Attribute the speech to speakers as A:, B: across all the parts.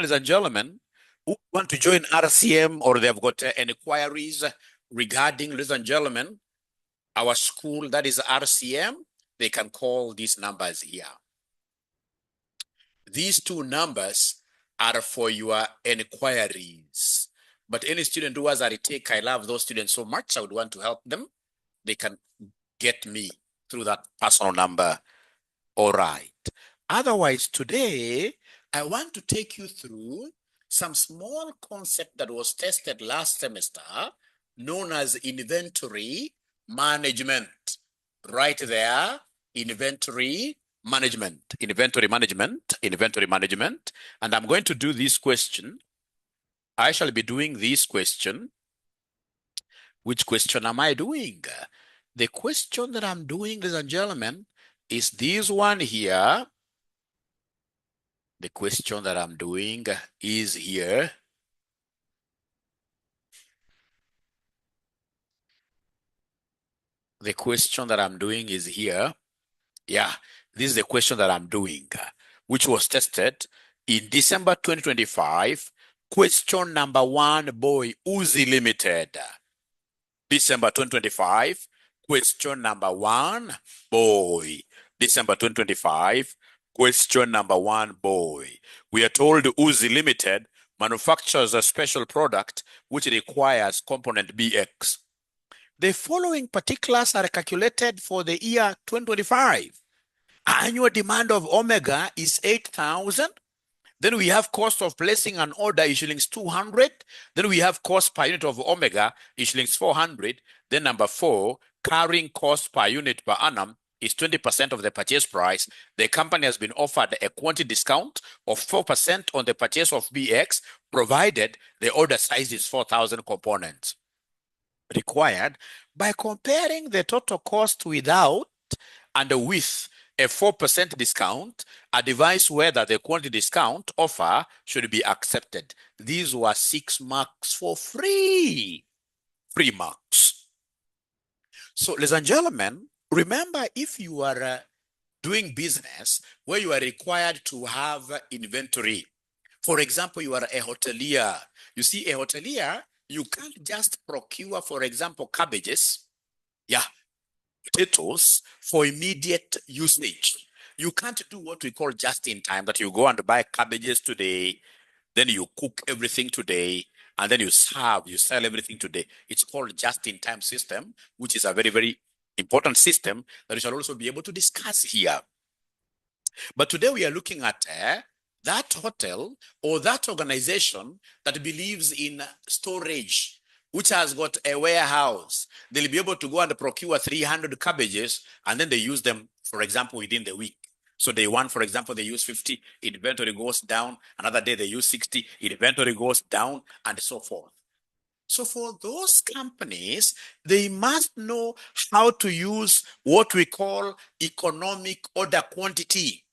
A: ladies and gentlemen, who want to join RCM or they've got any queries regarding, ladies and gentlemen, our school, that is RCM, they can call these numbers here. These two numbers are for your inquiries. But any student who has a retake, I love those students so much, I would want to help them. They can get me through that personal number. All right. Otherwise, today, I want to take you through some small concept that was tested last semester, known as inventory management. Right there, inventory management. And I'm going to do this question. I shall be doing this question. Which question am I doing? The question that I'm doing, ladies and gentlemen, is this one here. The question that I'm doing is here. The question that I'm doing is here. Yeah, this is the question that I'm doing, which was tested in December 2025. Question number 1, boy, 𝐂𝐨𝐮𝐫 Limited. December 2025. Question number 1, boy. December 2025. Question number 1, boy. We are told 𝐂𝐨𝐮𝐫 Limited manufactures a special product which requires component BX. The following particulars are calculated for the year 2025. Annual demand of omega is 8,000. Then we have cost of placing an order is shillings 200. Then we have cost per unit of omega is shillings 400. Then number 4, carrying cost per unit per annum is 20% of the purchase price. The company has been offered a quantity discount of 4% on the purchase of BX, provided the order size is 4,000 components. Required by comparing the total cost without and with a 4% discount, advise whether the quantity discount offer should be accepted. These were 6 marks for free. Free marks. So, ladies and gentlemen, remember, if you are doing business where you are required to have inventory, for example, you are a hotelier. You see, a hotelier, you can't just procure, for example, cabbages, potatoes for immediate usage. You can't do what we call just in time, that you go and buy cabbages today, then you cook everything today, and then you sell everything today. It's called just in time system, which is a very, very important system that we shall also be able to discuss here. But today we are looking at that hotel or that organization that believes in storage, which has got a warehouse. They'll be able to go and procure 300 cabbages, and then they use them, for example, within the week. So day 1, for example, they use 50, inventory goes down. Another day they use 60, inventory goes down, and so forth. So for those companies, they must know how to use what we call economic order quantity.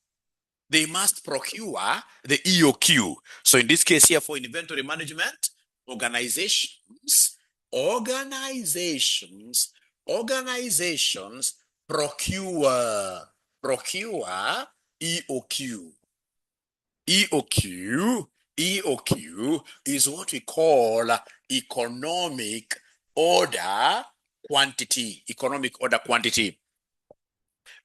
A: They must procure the EOQ. So in this case here, for inventory management, organizations procure EOQ. EOQ is what we call economic order quantity. Economic order quantity.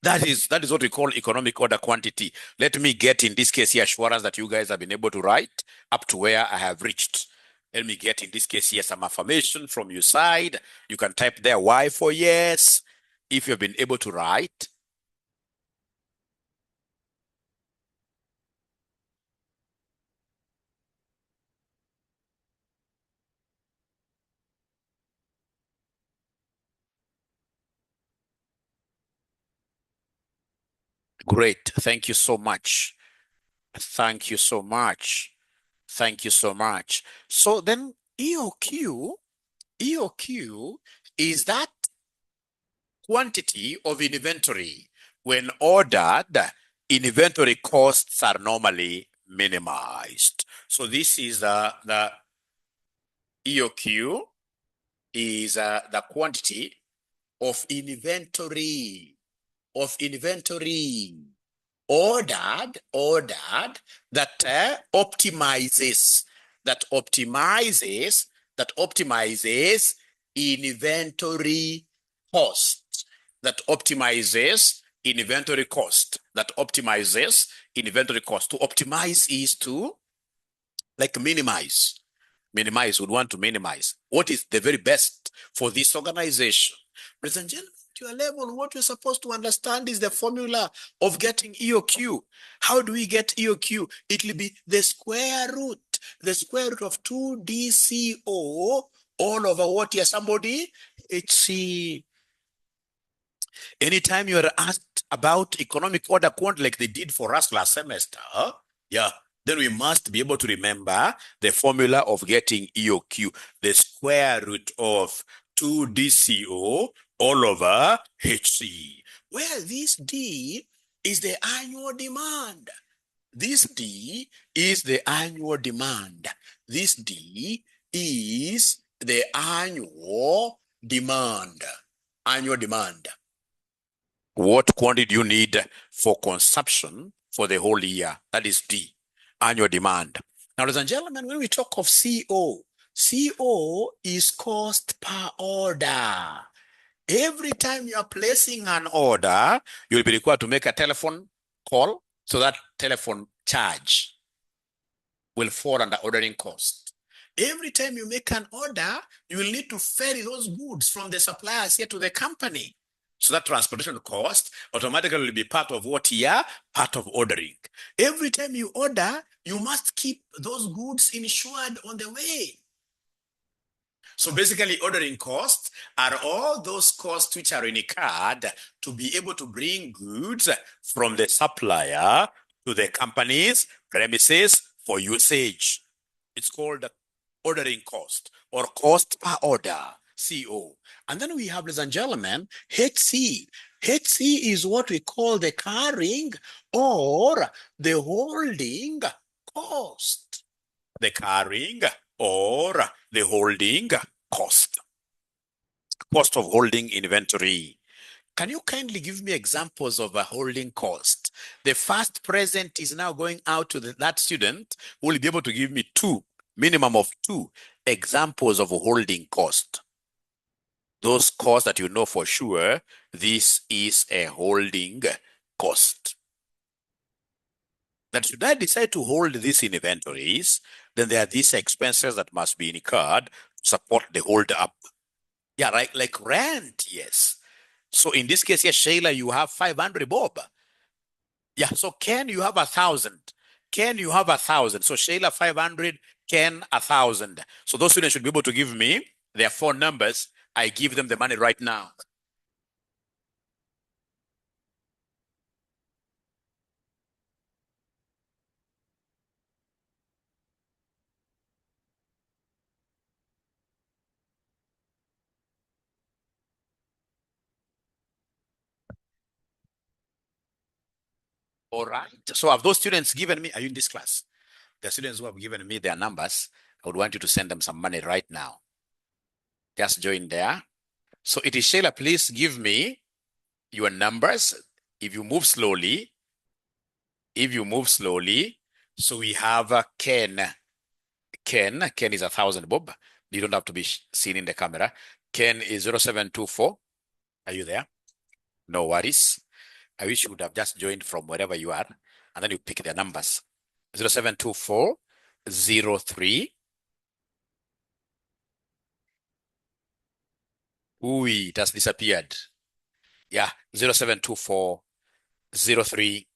A: That is what we call economic order quantity. Let me get, in this case here, assurance that you guys have been able to write up to where I have reached. Let me get, in this case here, some affirmation from your side. You can type there Y for yes, if you've been able to write. Great. Thank you so much. Thank you so much. Thank you so much. So then EOQ is that quantity of inventory. When ordered, inventory costs are normally minimized. So this is the EOQ is the quantity of inventory. ordered that optimizes inventory cost, that optimizes inventory cost, To optimize is to like minimize. Would want to minimize. What is the very best for this organization? Ladies and gentlemen, to your level, what you're supposed to understand is the formula of getting EOQ. How do we get EOQ? It will be the square root of 2DCO all over what here, somebody? HC. Anytime you are asked about economic order quantity like they did for us last semester, yeah, then we must be able to remember the formula of getting EOQ, the square root of 2DCO all over HC, where this D is the annual demand. This D is the annual demand. This D is the annual demand. What quantity do you need for consumption for the whole year? That is D, annual demand. Now, ladies and gentlemen, when we talk of CO is cost per order. Every time you are placing an order, you'll be required to make a telephone call, so that telephone charge will fall under ordering cost. Every time you make an order, you will need to ferry those goods from the suppliers here to the company. So that transportation cost automatically will be part of what here? Part of ordering. Every time you order, you must keep those goods insured on the way. So basically, ordering costs are all those costs which are incurred to be able to bring goods from the supplier to the company's premises for usage. It's called ordering cost or cost per order, CO. And then we have, ladies and gentlemen, HC. HC is what we call the carrying or the holding cost. The carrying or the holding cost. Cost of holding inventory. Can you kindly give me examples of a holding cost? The first present is now going out to that student who will be able to give me minimum of two examples of a holding cost. Those costs that you know for sure, this is a holding cost. That should I decide to hold these inventories, then there are these expenses that must be incurred to support the hold up. Yeah, right, like rent, yes. So in this case here, Shayla, you have 500 bob. Yeah, so Ken, you have 1,000. Ken, you have 1,000. So Shayla, 500, Ken, 1,000. So those students should be able to give me their phone numbers. I give them the money right now. All right. So have those students given me, are you in this class? The students who have given me their numbers, I would want you to send them some money right now. Just join there. So it is Shayla, please give me your numbers. If you move slowly, so we have Ken. Ken is 1,000 bob. You don't have to be seen in the camera. Ken is 0724. Are you there? No worries. I wish you would have just joined from wherever you are, and then you pick their numbers. 0724 03. Ooh, it has disappeared. Yeah, 0724 03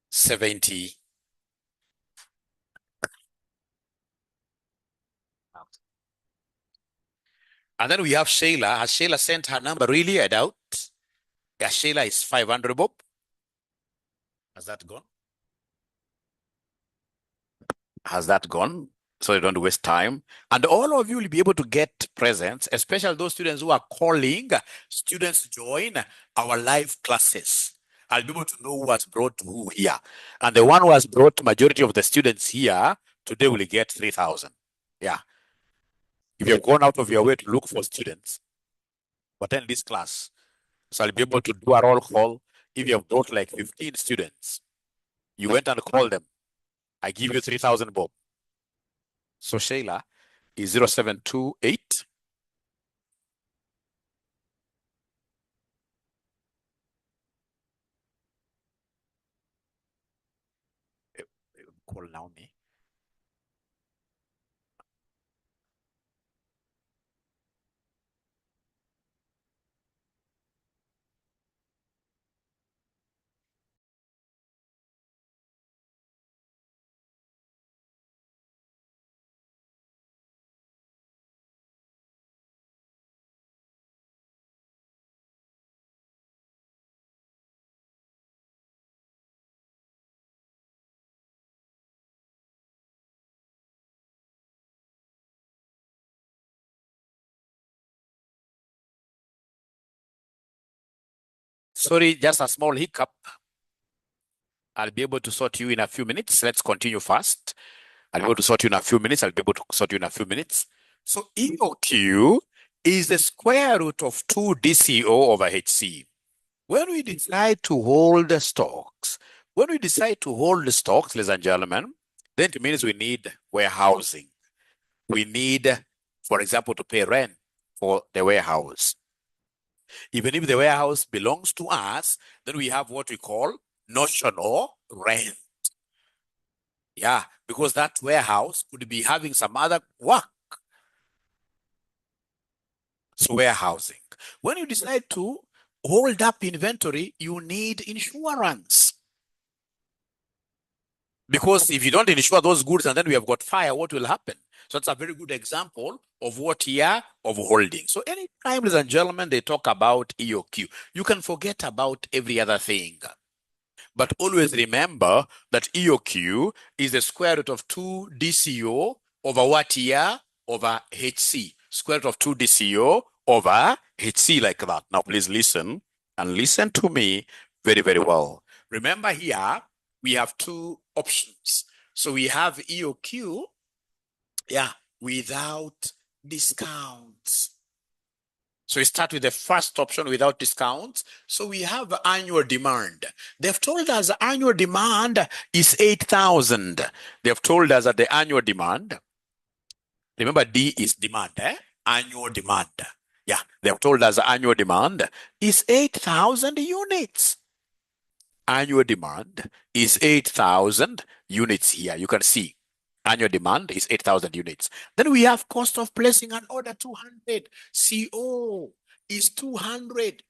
A: 70. And then we have Shayla. Has Shayla sent her number? Really? I doubt. Yeah, Shayla is 500 bob. Has that gone? Has that gone? So you don't waste time. And all of you will be able to get presents, especially those students who are calling students to join our live classes. I'll be able to know who has brought who here. And the one who has brought majority of the students here today will get 3,000. Yeah. If you've gone out of your way to look for students, attend this class. So I'll be able to do a roll call, If you have got like 15 students, you went and called them, I give you 3,000 bob. So Shayla is 0728 call Naomi. Sorry, just a small hiccup. I'll be able to sort you in a few minutes. Let's continue fast. I'll be able to sort you in a few minutes. I'll be able to sort you in a few minutes. So EOQ is the square root of 2 DCO over HC. When we decide to hold the stocks, ladies and gentlemen, then it means we need warehousing. We need, for example, to pay rent for the warehouse. Even if the warehouse belongs to us, then we have what we call notional rent. Yeah, because that warehouse could be having some other work. So warehousing. When you decide to hold up inventory, you need insurance. Because if you don't insure those goods and then we have got fire, what will happen? So it's a very good example of what here of holding. So anytime, ladies and gentlemen, they talk about EOQ, you can forget about every other thing. But always remember that EOQ is the square root of 2 DCO over what here? Over HC. Square root of 2 DCO over HC like that. Now please listen and listen to me very, very well. Remember here, we have two options. So we have EOQ, without discounts. So we start with the first option without discounts. So we have annual demand. They've told us annual demand is 8,000. They've told us that the annual demand, remember D is demand, annual demand. Yeah, they've told us annual demand is 8,000 units. Annual demand is 8,000 units here. You can see annual demand is 8,000 units. Then we have cost of placing an order 200. CO is 200.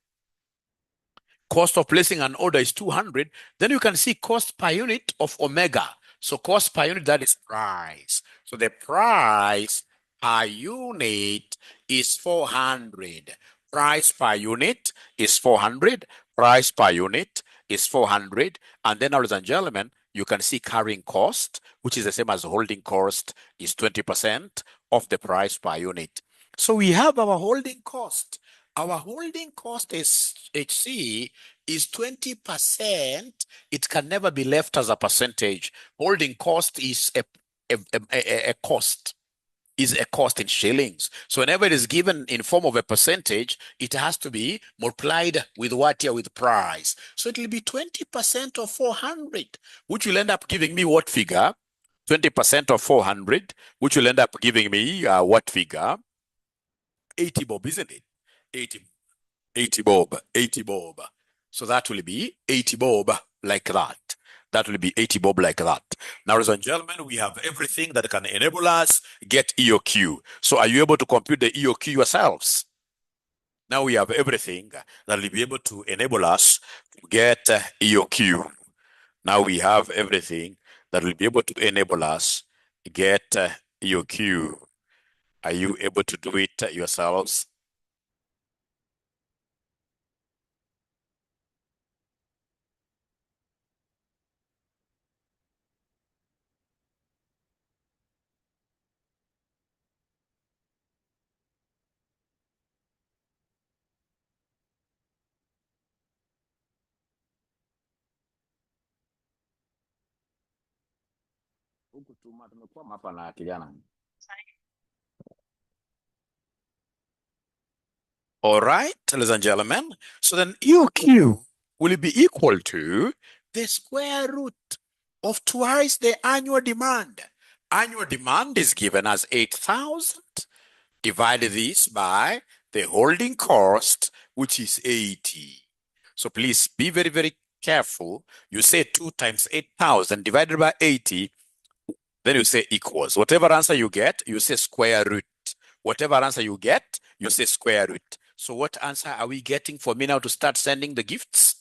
A: Cost of placing an order is 200. Then you can see cost per unit of omega. So cost per unit, that is price. So the price per unit is 400. Price per unit is 400. Price per unit is 400. And then, ladies and gentlemen, you can see carrying cost, which is the same as holding cost, is 20% of the price per unit. So we have our holding cost. Our holding cost is HC is 20%. It can never be left as a percentage. Holding cost is a cost. Is a cost in shillings. So whenever it is given in form of a percentage, it has to be multiplied with what here? With price. So it will be 20% of 400, which will end up giving me what figure? 20% of 400, which will end up giving me what figure? 80 bob, isn't it? 80 bob, 80 bob. So that will be 80 bob like that. That will be 80 bob like that. Now, ladies and gentlemen, we have everything that can enable us get EOQ. So are you able to compute the EOQ yourselves? Now we have everything that will be able to enable us to get EOQ. Now we have everything that will be able to enable us to get EOQ. Are you able to do it yourselves? All right, ladies and gentlemen. So then EOQ, will be equal to the square root of twice the annual demand. Annual demand is given as 8,000. Divide this by the holding cost, which is 80. So please be very, very careful. You say 2 times 8,000 divided by 80, then you say equals. Whatever answer you get, you say square root. Whatever answer you get, you say square root. So what answer are we getting for me now to start sending the gifts?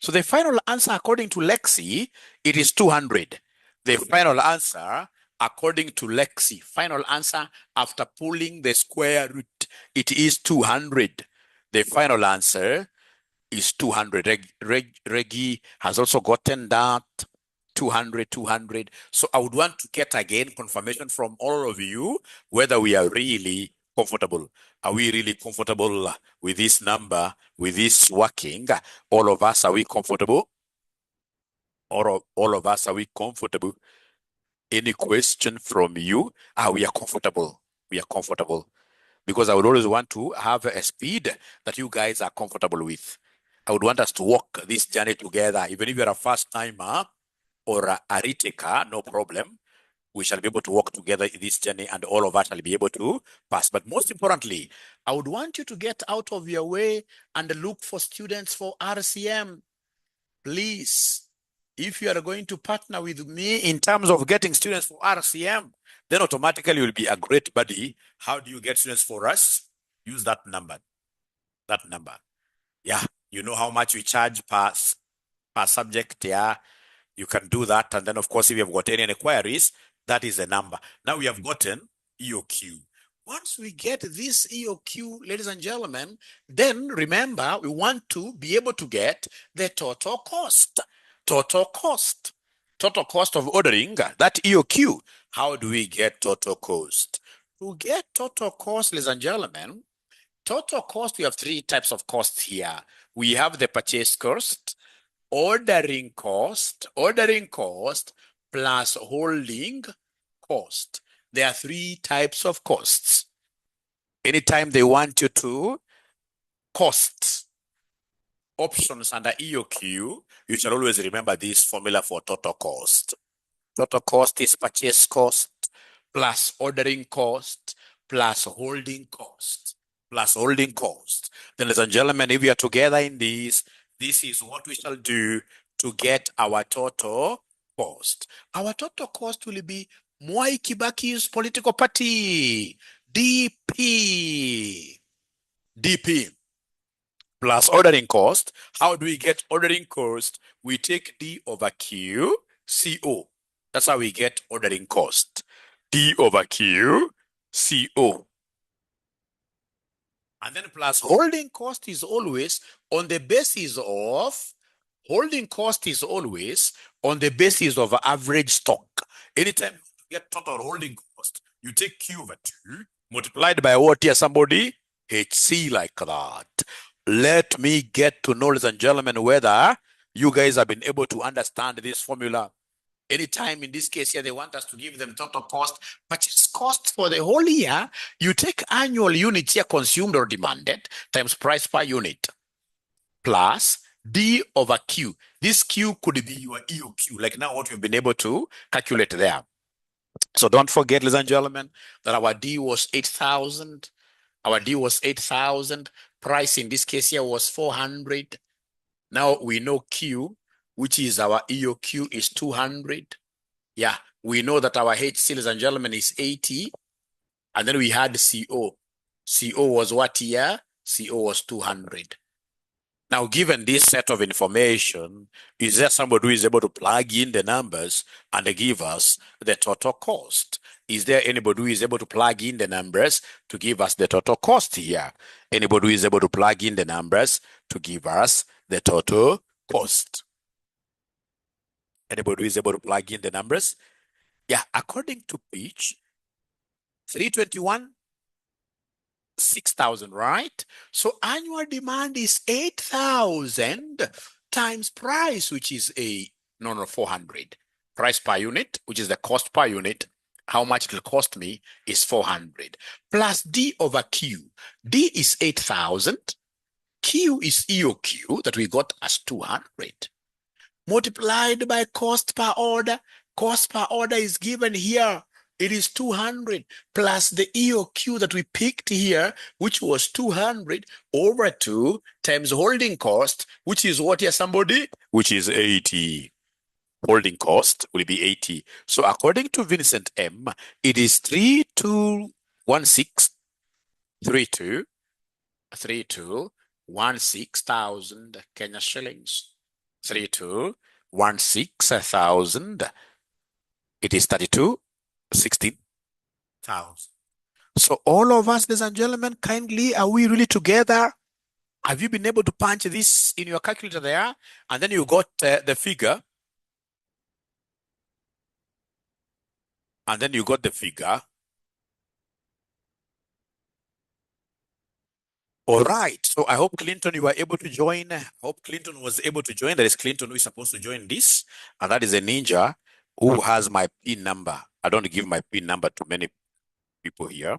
A: So the final answer, according to Lexi, it is 200. The final answer, according to Lexi, final answer after pulling the square root, it is 200. The final answer is 200. Reggie has also gotten that. 200, 200. So I would want to get again confirmation from all of you whether we are really comfortable. Are we really comfortable with this number, with this working? All of us, are we comfortable? All of us, are we comfortable? Any question from you? We are comfortable. We are comfortable. Because I would always want to have a speed that you guys are comfortable with. I would want us to walk this journey together. Even if you're a first timer or a retaker, no problem. We shall be able to walk together in this journey and all of us shall be able to pass. But most importantly, I would want you to get out of your way and look for students for RCM. Please, if you are going to partner with me in terms of getting students for RCM, then automatically you'll be a great buddy. How do you get students for us? Use that number. That number. Yeah, you know how much we charge per subject. Yeah, you can do that. And then, of course, if you have got any inquiries, that is the number. Now we have gotten EOQ. Once we get this EOQ, ladies and gentlemen, then remember, we want to be able to get the total cost. Total cost. Total cost of ordering, that EOQ. How do we get total cost? To get total cost, ladies and gentlemen, total cost, we have 3 types of costs here. We have the purchase cost, ordering cost plus holding cost. There are 3 types of costs. Anytime they want you to cost options under EOQ, you shall always remember this formula for total cost. Total cost is purchase cost plus ordering cost plus holding cost plus holding cost. Then, ladies and gentlemen, if we are together in this is what we shall do to get our total cost. Our total cost will be Mwai Kibaki's political party, DP. DP plus ordering cost. How do we get ordering cost? We take D over Q, CO. That's how we get ordering cost. D over Q, CO. And then plus holding cost is always on the basis of, holding cost is always on the basis of average stock. Anytime you get total holding cost, you take Q over 2 multiplied by what here, somebody? HC, like that. Let me get to know, ladies and gentlemen, whether you guys have been able to understand this formula. Anytime in this case here, they want us to give them total cost, purchase cost for the whole year. You take annual units here consumed or demanded times price per unit plus D over Q. This Q could be your EOQ, like now what we've been able to calculate there. So don't forget, ladies and gentlemen, that our D was 8,000. Our D was 8,000. Price in this case here was 400. Now we know Q, which is our EOQ, is 200. Yeah, we know that our HC, ladies and gentlemen, is 80. And then we had CO. CO was what here? CO was 200. Now, given this set of information, is there somebody who is able to plug in the numbers and give us the total cost? Is there anybody who is able to plug in the numbers to give us the total cost here? Anybody who is able to plug in the numbers to give us the total cost? Anybody who is able to plug in the numbers? Yeah, according to pitch, 321, 6,000, right? So annual demand is 8,000 times price, which is 400. Price per unit, which is the cost per unit. How much it will cost me is 400 plus D over Q. D is 8,000. Q is EOQ that we got as 200 multiplied by cost per order. Cost per order is given here. It is 200 plus the EOQ that we picked here, which was 200 over 2 times holding cost, which is what here, somebody? Which is 80. Holding cost will be 80. So according to Vincent M, it is 3216 3216,000 Kenya shillings. 3216,000. It is 3216,000. So all of us, ladies and gentlemen, kindly, are we really together? Have you been able to punch this in your calculator there? And then you got the figure. And then you got the figure. All right. So I hope, Clinton, you were able to join. I hope Clinton was able to join. There is Clinton who is supposed to join this. And that is a ninja who has my PIN number. I don't give my PIN number to many people here.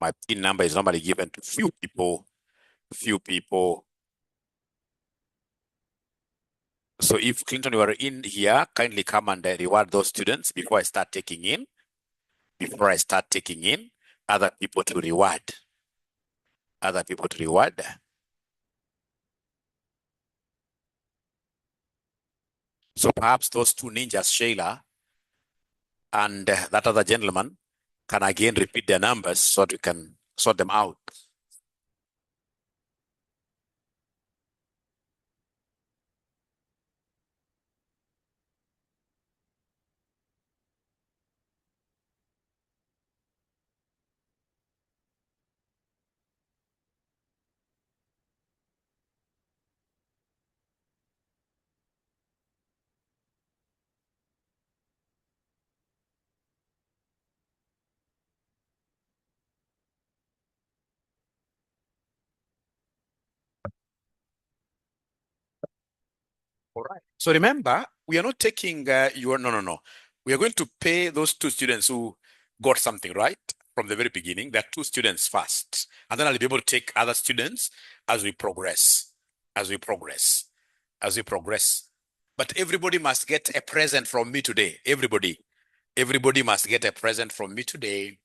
A: My PIN number is normally given to few people. So if Clinton, you are in here, kindly come and reward those students before I start taking in. Before I start taking in other people to reward. Other people to reward. So perhaps those two ninjas, Sheila and that other gentleman, can again repeat their numbers so that we can sort them out. All right. So remember, we are not taking no. We are going to pay those two students who got something right from the very beginning. There are two students first. And then I'll be able to take other students as we progress. But everybody must get a present from me today. Everybody must get a present from me today.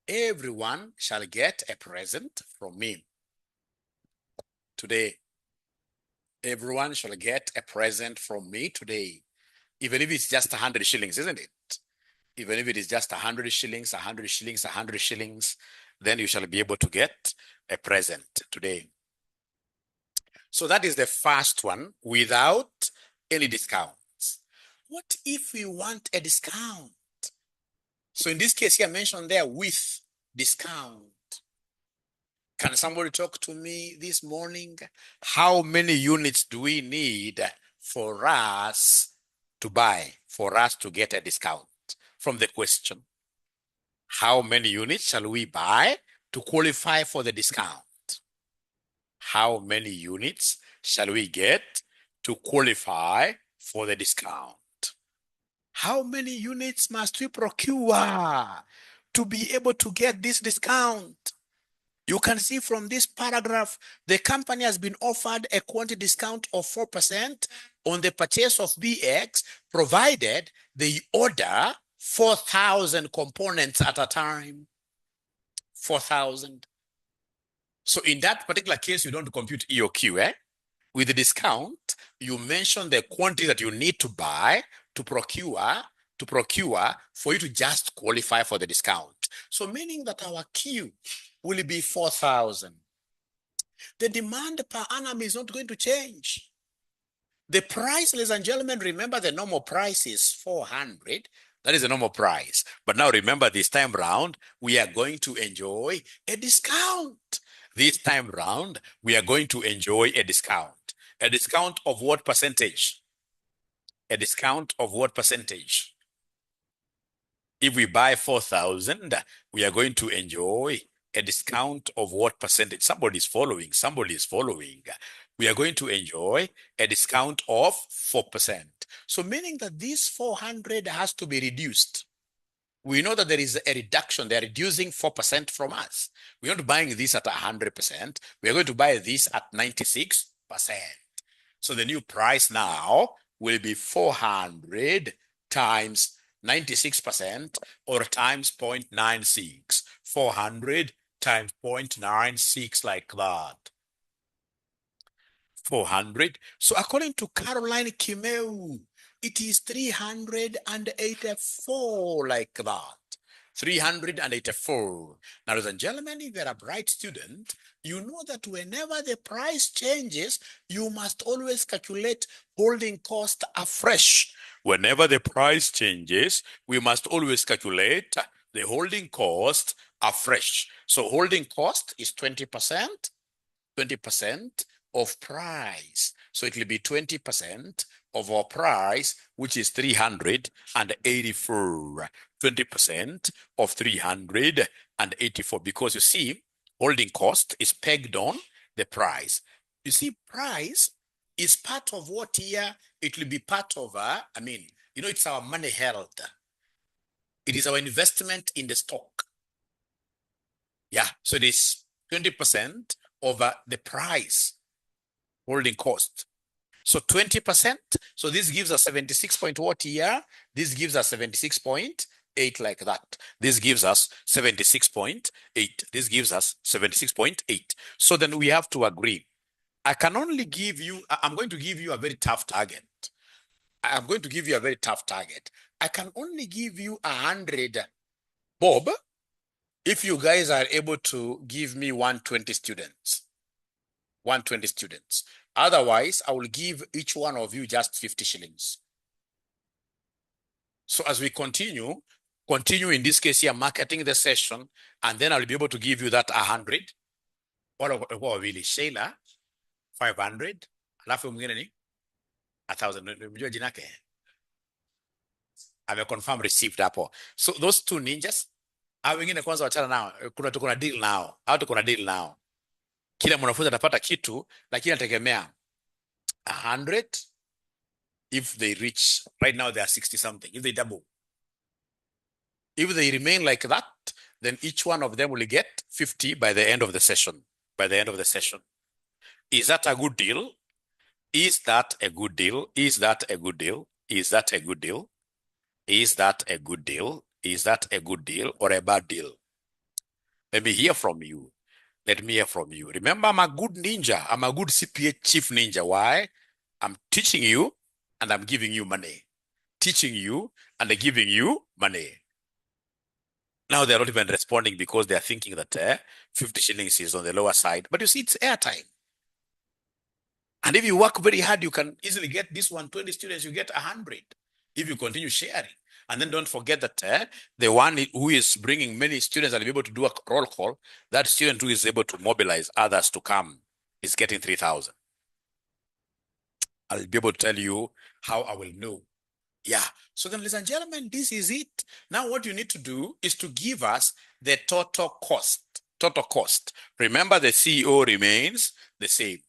A: Everyone shall get a present from me today. Everyone shall get a present from me today. Even if it's just 100 shillings, isn't it? Even if it is just 100 shillings, 100 shillings, 100 shillings, then you shall be able to get a present today. So that is the first one, without any discounts. What if we want a discount? So in this case here mentioned there, with discount. Can somebody talk to me this morning? How many units do we need for us to buy, for us to get a discount? From the question, how many units shall we buy to qualify for the discount? How many units shall we get to qualify for the discount? How many units must we procure to be able to get this discount? You can see from this paragraph, the company has been offered a quantity discount of 4% on the purchase of BX, provided they order 4,000 components at a time. 4,000. So in that particular case, you don't compute EOQ, With the discount, you mention the quantity that you need to buy to procure for you to just qualify for the discount. So meaning that our Q will be 4,000. The demand per annum is not going to change. The price, ladies and gentlemen, remember the normal price is 400. That is the normal price. But now remember, this time round, we are going to enjoy a discount. This time round, we are going to enjoy a discount. A discount of what percentage? A discount of what percentage? If we buy 4,000, we are going to enjoy a discount of what percentage? Somebody is following. We are going to enjoy a discount of 4%. So meaning that this 400 has to be reduced. we know that there is a reduction. They're reducing 4% from us. We're not buying this at 100%. We're going to buy this at 96%. So the new price now will be 400 times 96% or times 0.96. 400 times 0.96 like that. 400. So according to 𝐂𝐮𝐬𝐞𝐬, it is 384 like that. 384. Now, ladies and gentlemen, if you're a bright student, you know that whenever the price changes, you must always calculate holding cost afresh. Whenever the price changes, we must always calculate the holding cost afresh. So holding cost is 20%, 20% of price. So it will be 20% of our price, which is 384. 20% of 384, because you see, holding cost is pegged on the price. You see, price is part of what here? It will be part of, it's our money held. It is our investment in the stock. Yeah, so it is 20% over the price, holding cost. So 20%, so this gives us 76 point what here? This gives us 76.8 like that. This gives us 76.8. This gives us 76.8. So then we have to agree. I can only give you, I'm going to give you a very tough target. I'm going to give you a very tough target. I can only give you 100 bob if you guys are able to give me 120 students. 120 students. Otherwise, I will give each one of you just 50 shillings. So as we continue in this case here, marketing the session, and then I'll be able to give you that 100. What really? Sheila, 500. Alafu mwingine ni 1,000. Mjua jinake? Confirm received hapo. So those two ninjas, hao wengine kwanza wachana nao. Kuna deal nao. Hao kuna deal nao. Kila mwanafunzi atapata kitu, lakini nategemea 100 if they reach, right now they are 60 something, if they double. If they remain like that, then each one of them will get 50 by the end of the session. By the end of the session. Is that a good deal? Is that a good deal? Is that a good deal? Is that a good deal? Is that a good deal? Is that a good deal or a bad deal? Let me hear from you. Let me hear from you. Remember, I'm a good ninja. I'm a good CPA chief ninja. Why? I'm teaching you and I'm giving you money. Teaching you and giving you money. Now they're not even responding because they're thinking that 50 shillings is on the lower side. But you see, it's airtime. And if you work very hard, you can easily get this 120 students, you get 100 if you continue sharing. And then don't forget that the one who is bringing many students and be able to do a roll call, that student who is able to mobilize others to come is getting 3,000. I'll be able to tell you how I will know. Yeah. So then, ladies and gentlemen, this is it. Now what you need to do is to give us the total cost. Total cost. Remember, the CEO remains the same.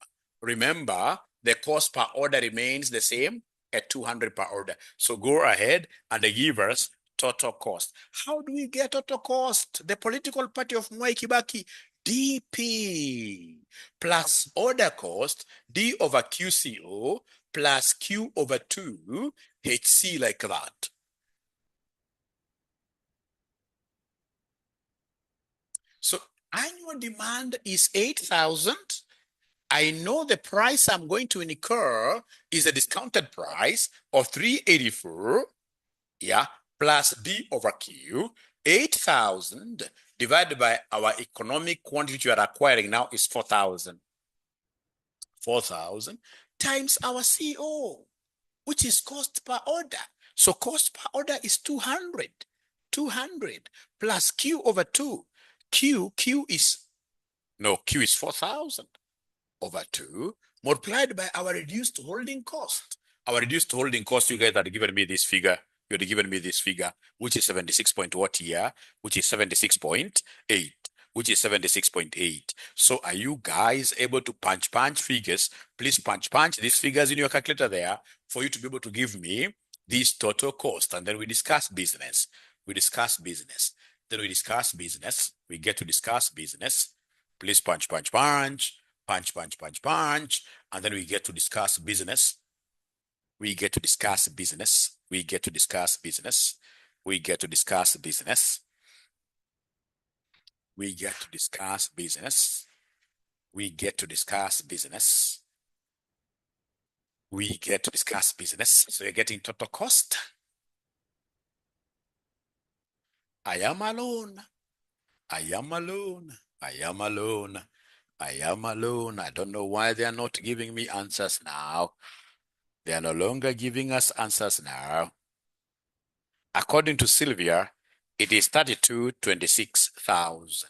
A: Remember, the cost per order remains the same at 200 per order. So go ahead and give us total cost. How do we get total cost? The political party of Mwai Kibaki, DP plus order cost, D over QCO plus Q over 2 HC like that. So annual demand is 8,000. I know the price I'm going to incur is a discounted price of 384, yeah, plus D over Q. 8,000 divided by our economic quantity you are acquiring now is 4,000. 4,000 times our CO, which is cost per order. So cost per order is 200. 200 plus Q over 2. Q is 4,000 over 2 multiplied by our reduced holding cost. Our reduced holding cost, you guys had given me this figure. You had given me this figure, which is 76 point what here, which is 76.8, which is 76.8. So are you guys able to punch figures? Please punch these figures in your calculator there for you to be able to give me this total cost. And then we discuss business. we discuss business. Then we discuss business. We get to discuss business. Please punch, punch, punch, punch, punch, punch, punch. And then we get to discuss business. We get to discuss business. We get to discuss business. We get to discuss business. We get to discuss business. We get to discuss business. We get to discuss business. So you're getting total cost. I am alone. I am alone. I am alone. I am alone. I don't know why they are not giving me answers now. They are no longer giving us answers now. According to Sylvia, it is 32,26,000.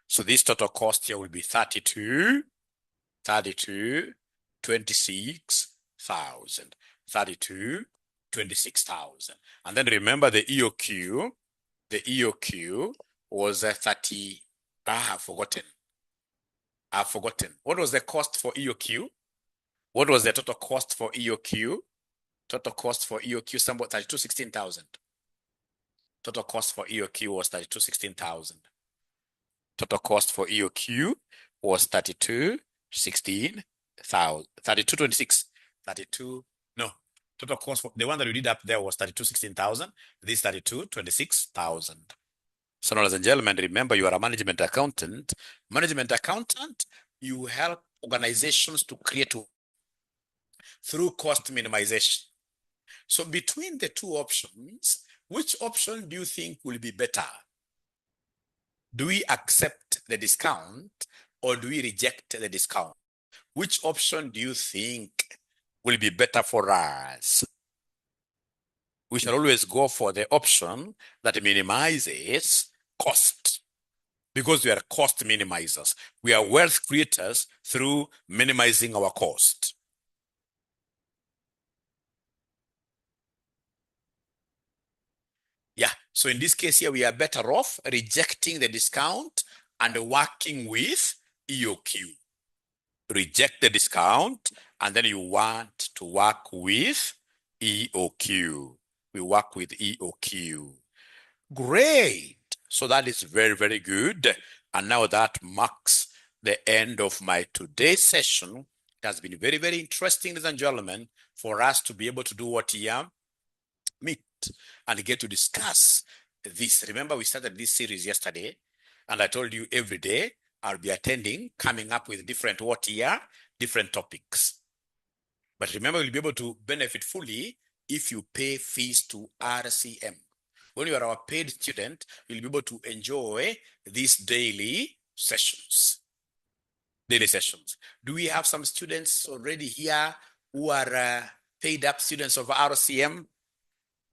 A: So this total cost here will be 26,000. 26,000. And then remember the EOQ. The EOQ was 30. I've forgotten. What was the cost for EOQ? What was the total cost for EOQ? Total cost for EOQ, somewhat 32,16,000. Total cost for EOQ was 32,16,000. Total cost for EOQ was 32,16,000. 32,26. 32. No. Total cost for the one that we did up there was 32,16,000. This 32,26,000. So, ladies and gentlemen, remember you are a management accountant. Management accountant, you help organizations to create through cost minimization. So between the two options, which option do you think will be better? Do we accept the discount or do we reject the discount? Which option do you think will be better for us? We shall always go for the option that minimizes cost, because we are cost minimizers. We are wealth creators through minimizing our cost. Yeah, so in this case here, we are better off rejecting the discount and working with EOQ. Reject the discount, and then you want to work with EOQ. We work with EOQ. Great. So that is very, very good. And now that marks the end of my today's session. It has been very, very interesting, ladies and gentlemen, for us to be able to do what here? Meet and get to discuss this. Remember, we started this series yesterday, and I told you every day I'll be attending, coming up with different what here, different topics. But remember, you'll be able to benefit fully if you pay fees to RCM. When you are our paid student, you'll be able to enjoy these daily sessions. Daily sessions. Do we have some students already here who are paid up students of RCM?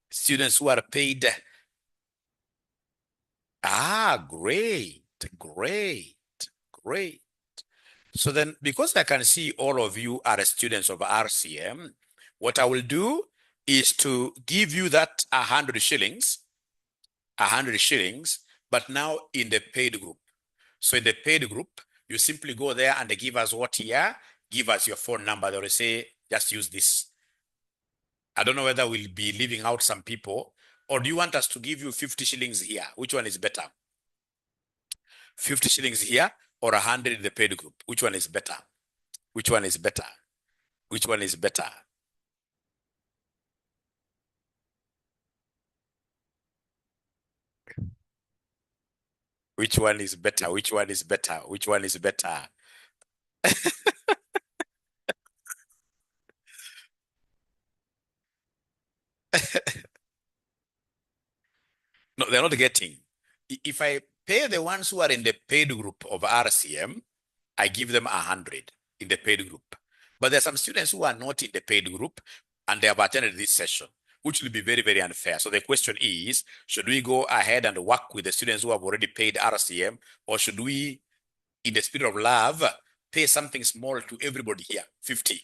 A: Students who are paid. Great, great, great. So then, because I can see all of you are students of RCM, what I will do is to give you that 100 shillings, but now in the paid group. So in the paid group, you simply go there and they give us what here, give us your phone number. They will say, just use this. I don't know whether we'll be leaving out some people, or do you want us to give you 50 shillings here? Which one is better? 50 shillings here or 100 in the paid group? Which one is better? Which one is better? Which one is better? Which one is better? Which one is better? Which one is better? No, they're not getting. If I pay the ones who are in the paid group of RCM, I give them 100 in the paid group. But there are some students who are not in the paid group and they have attended this session, which will be very, very unfair. So the question is, should we go ahead and work with the students who have already paid RCM, or should we, in the spirit of love, pay something small to everybody here, 50?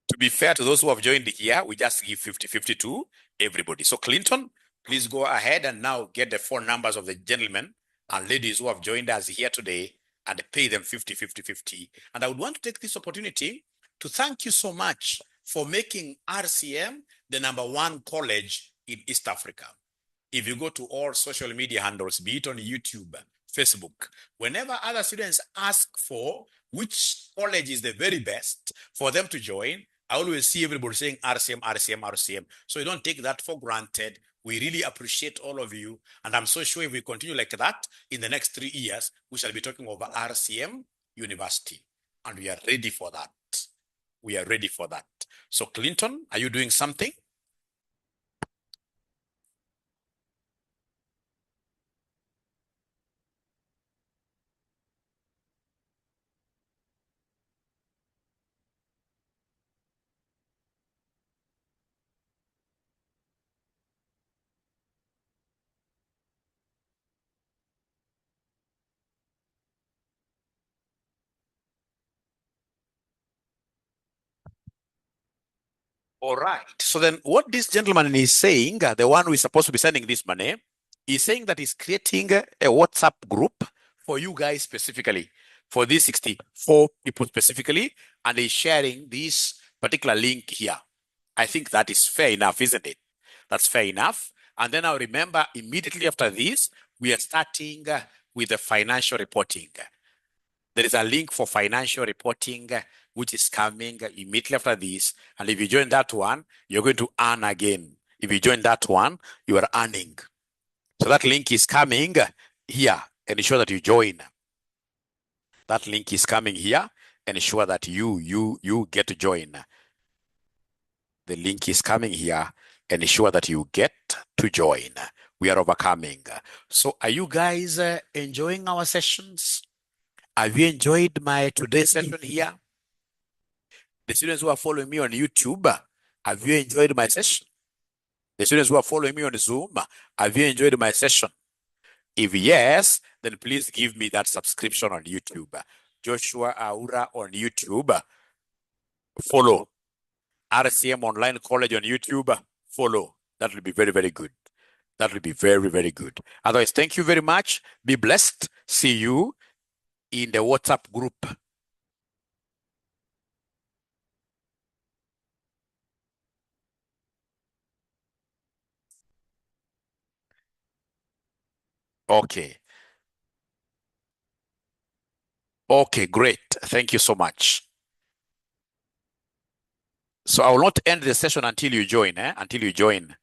A: To be fair to those who have joined here, we just give 50-50 to everybody. So Clinton, please go ahead and now get the phone numbers of the gentlemen and ladies who have joined us here today and pay them 50-50-50. And I would want to take this opportunity to thank you so much for making RCM the #1 college in East Africa. If you go to all social media handles, be it on YouTube, Facebook, whenever other students ask for which college is the very best for them to join, I always see everybody saying RCM, RCM, RCM. So you don't take that for granted. We really appreciate all of you. And I'm so sure if we continue like that, in the next 3 years, we shall be talking over RCM University. And we are ready for that. We are ready for that. So Clinton, are you doing something? All right. So then what this gentleman is saying, the one who is supposed to be sending this money, is saying that he's creating a WhatsApp group for you guys specifically, for these 64 people specifically, and he's sharing this particular link here. I think that is fair enough, isn't it? That's fair enough. And then I'll remember immediately after this, we are starting with the financial reporting. There is a link for financial reporting, which is coming immediately after this. And if you join that one, you're going to earn again. If you join that one, you are earning. So that link is coming here, and ensure that you join. That link is coming here, and ensure that you get to join. The link is coming here, and ensure that you get to join. We are overcoming. So are you guys enjoying our sessions? Have you enjoyed my today's session here? The students who are following me on YouTube, have you enjoyed my session? The students who are following me on Zoom, have you enjoyed my session? If yes, then please give me that subscription on YouTube. Joshua Aura on YouTube. Follow. RCM Online College on YouTube. Follow. That will be very, very good. That will be very, very good. Otherwise, thank you very much. Be blessed. See you in the WhatsApp group. Okay. Okay, great. Thank you so much. So I will not end the session until you join, Until you join.